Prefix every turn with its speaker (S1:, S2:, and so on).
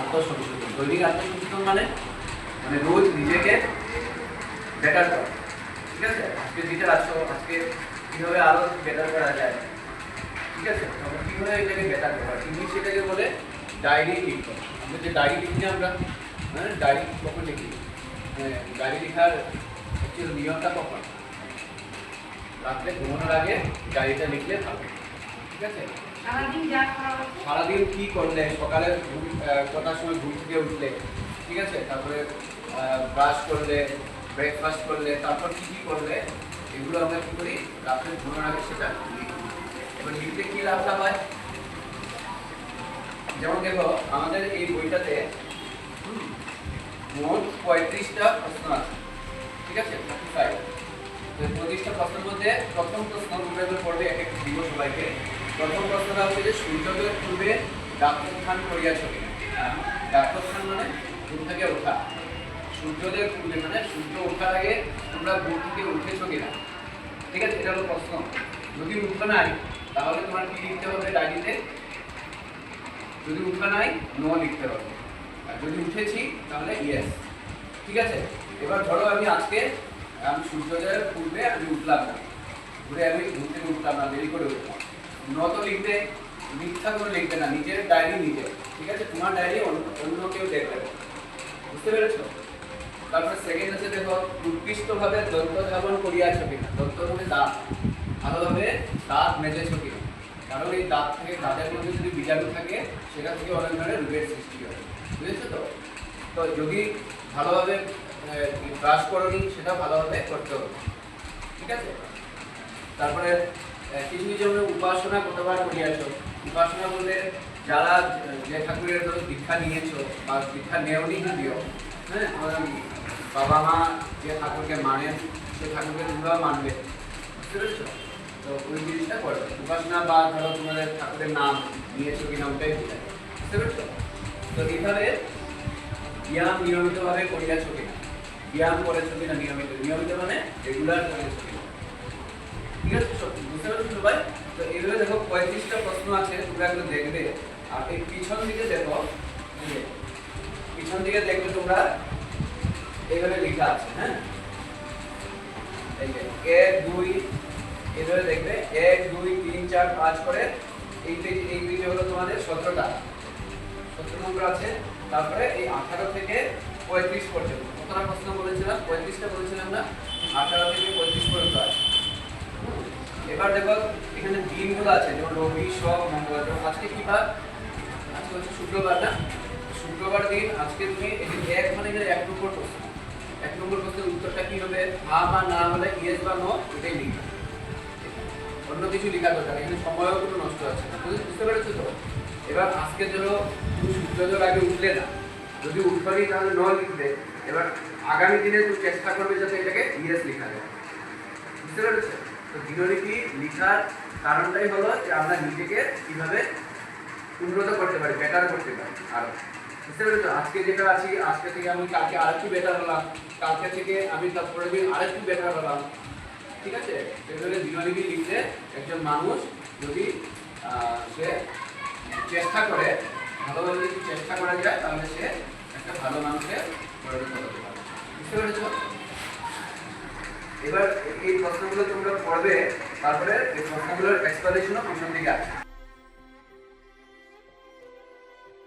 S1: আত্মসংশোধন। দৈনিক আত্মসংশোধন মানে মানে রোজ নিজেকে বেটার করা। ঠিক আছে, আজকে যেটা আছো আজকে কীভাবে আরও বেটার করা যায়, ঠিক আছে, তখন কীভাবে এটাকে বেটার করা, ইংলিশ এটাকে বলে ডায়েরি লিখো। আমরা যে ডায়েরি লিখি আমরা, হ্যাঁ ডায়েরি কখন লিখি, ডায়েরি লেখার অ্যাকচুয়াল নিয়মটা কখন, রাত্রে ঘুমানোর আগে ডায়েরিটা লিখলে ভালো। ঠিক আছে, সারাদিন কী করলে, সকালে কটার সময় ঘুম থেকে উঠলে, ঠিক আছে, তারপরে ব্রাশ করলে, ব্রেকফাস্ট করলে, তারপর কী কী করলে, এগুলো আমরা কী করি রাত্রে ঘুমানোর আগে সেটা লিখি। এবার লিখতে কী লাভটা হয়, যেমন দেখো আমাদের এই বইটাতে মোট 35টা প্রশ্ন আছে। ঠিক আছে, 35। 35টা প্রশ্নের মধ্যে প্রথম প্রশ্ন তোমরা পড়বে এক এক দিব সবাইকে। প্রথম প্রশ্নটা হচ্ছে যে সূর্যোদয়ের পূর্বে ডাক্তারখান করিয়াছো কিনা। ডাক্তারখান মানে ঘুম থেকে ওঠা, সূর্যোদয়ের পূর্বে মানে সূর্য ওঠার আগে তোমরা ঘুম থেকে উঠেছো কিনা। ঠিক আছে, এটা হলো প্রশ্ন। যদি উঠা নাই তাহলে তোমার কি লিখতে হবে ডায়েরিতে, যদি উঠা নাই নো লিখতে হবে, আর যদি উঠেছি তাহলে ইয়েস। ঠিক আছে, এবার ধরো আমি আজকে সূর্যোদয়ের পূর্বে আমি উঠলাম না, ঘুরে আমি ঘুম থেকে উঠলাম না, দেরি করে উঠলাম, ন তো লিখবে, মিথ্যা করে লিখবে না, নিজের ডায়েরি নিজে। ঠিক আছে, তোমার ডায়েরি অন্য কেউ দেখবে, বুঝতে পেরেছো। তারপরে সেকেন্ড আছে দেখো উৎকৃষ্টভাবে দন্ত ধাবন করিয়াছো কিনা। দন্ত মানে দাঁত, ভালোভাবে দাঁত মেজেছো কিনা, কারণ এই দাঁত থেকে, দাঁতের মধ্যে যদি বীজাণু থাকে সেটা থেকে অনেক ধরনের রোগের সৃষ্টি হয়, বুঝেছো তো। তো যদি ভালোভাবে ব্রাশ করোনি সেটা ভালোভাবে করতে হবে। ঠিক আছে, তারপরে কিছু কিছু আমরা উপাসনা কতবার করিয়াছো। উপাসনা বলতে যারা যে ঠাকুরের ধরো দীক্ষা নিয়েছো বা দীক্ষা নেওনি যদিও, হ্যাঁ বাবা মা যে ঠাকুরকে মানেন সে ঠাকুরকে তোমরাও মানবে, বুঝতে পেরেছো। তো ওই জিনিসটা করবে উপাসনা, বা ধরো তোমাদের ঠাকুরের নাম নিয়েছো কিনা ওটাই বোঝায়, বুঝতে পেরেছো। তো এইভাবে ব্যায়াম নিয়মিতভাবে করিয়াছো কিনা, ব্যায়াম করেছো কিনা নিয়মিত, নিয়মিত মানে রেগুলার করেছো কিনা। ঠিক আছে, বুঝতে পেরেছো সবাই। তো এইভাবে দেখো 35টা প্রশ্ন আছে, তোমরা এগুলো দেখবে। আর এই পিছন দিকে দেখো, পিছন দিকে দেখবে তোমরা এইভাবে লেখা আছে, হ্যাঁ এই যে 1 2 এইভাবে দেখবে 1 2 3 4 5 করে এই পেজে হলো তোমাদের 17টা 17 নম্বর আছে। তারপরে এই 18 থেকে 35 পর্যন্ত কতটা প্রশ্ন বলেছিলাম, 35টা বলেছিলাম না, 18 থেকে 35 পর্যন্ত আছে। এবার দেখো এখানে দিনগুলো আছে, যেমন রবি সোম মঙ্গল। আজকে কি বার, আজকে হচ্ছে শুক্রবার না, শুক্রবার দিন। আজকে তুমি এখানে 1 মানে এখানে 1 নম্বর প্রশ্ন, 1 নম্বর প্রশ্নের উত্তরটা কি হবে, হ্যাঁ বা না হলে ইয়েস বা নো এটাই লিখবে, অন্য কিছু লেখা দরকার, এখানে সময়ও কোনো নষ্ট আছে না, বুঝতে পেরেছো তো। এবার আজকে ধরো তুমি সূর্যোদয়ের আগে উঠলে না, যদি উঠবারই তাহলে ন লিখবে। এবার আগামী দিনে তুমি চেষ্টা করবে যাতে এটাকে ইয়েস লেখা যায়, বুঝতে পেরেছো। তো দিনলিপি লেখার কারণটাই হলো যে আমরা নিজেকে কিভাবে উন্নত করতে পারি, বেটার করতে পারি। আর বুঝতে পেরেছো, আজকে যেটা আছি আজকে থেকে আমি কালকে আরেকটু বেটার হলাম, কালকে থেকে আমি তারপরে দিন আরেকটু বেটার হলাম। ঠিক আছে, এভাবে দিনলিপি লিখলে একজন মানুষ যদি সে চেষ্টা করে, ভালোভাবে যদি চেষ্টা করা যায় তাহলে সে একটা ভালো মানুষে পরিণত হতে পারে, বুঝতে পেরেছো। এবার এই প্রশ্নগুলো তোমরা পড়বে, তারপরে এই প্রশ্নগুলোর এক্সপ্লেনেশনও পিছন দিকে আছে।